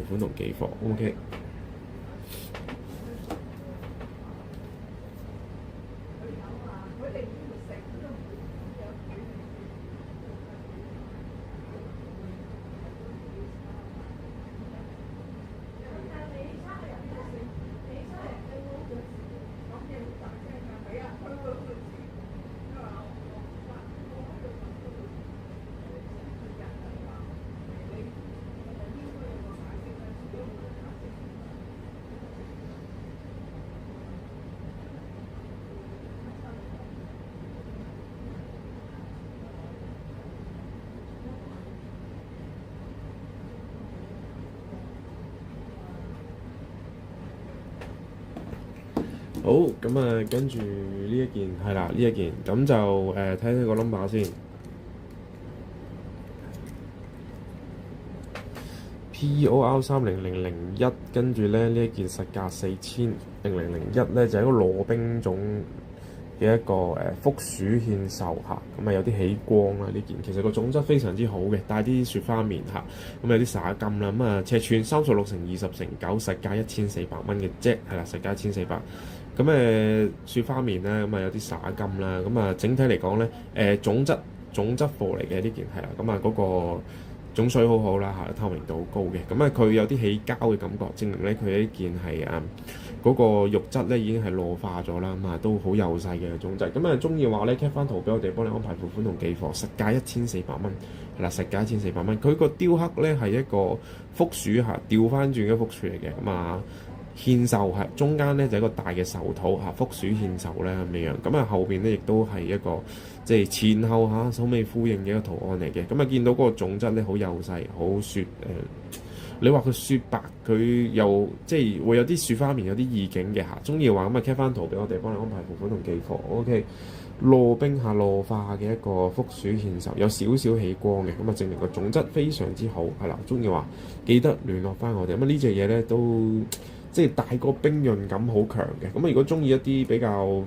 款同寄貨 OK。好，咁啊，跟住呢一件係啦，呢一件咁就睇睇個 number 先。POR 30001，跟住咧呢一件實價4000，0001咧就係一個羅冰種嘅一個福鼠獻壽嚇，咁啊有啲起光啦呢件，其實個種質非常之好嘅，帶啲雪花面嚇，咁有啲灑金啦，咁啊尺寸36×20×9，實價1400蚊嘅啫，係啦，實價1400。咁雪花面啦，咁啊有啲灑金啦，咁啊整體嚟講咧，種質貨嚟嘅呢件係啦，咁啊嗰個種水好好啦嚇，透明度好高嘅，咁啊佢有啲起膠嘅感覺，證明咧佢呢件係嗰個肉質咧已經係糯化咗啦，咁啊都好幼細嘅種質。咁啊中意話咧 cap 翻圖俾我哋幫你安排付款同寄貨，實價1400蚊，係啦，實價1400蚊。佢個雕刻咧係一個福鼠嚇，調翻轉嘅福鼠嚟嘅，咁啊獻壽係中間咧就係一個大嘅壽土嚇，福鼠獻壽咧咁樣。咁啊後邊咧亦都係一個即係前後嚇首尾呼應嘅一個圖案嚟嘅。咁啊見到嗰個種質咧好幼細，好雪你話佢雪白，佢又即係會有啲雪花面，有啲意境嘅嚇。中意嘅話咁啊 cap 翻圖俾我哋幫你安排付款同寄貨 OK。糯冰下糯化嘅一個福鼠獻壽，有少少起光嘅，咁啊證明個種質非常之好，係啦。中意話記得聯絡翻我哋。咁啊呢隻嘢咧都即係帶個冰潤感好強嘅。咁啊如果中意一啲比較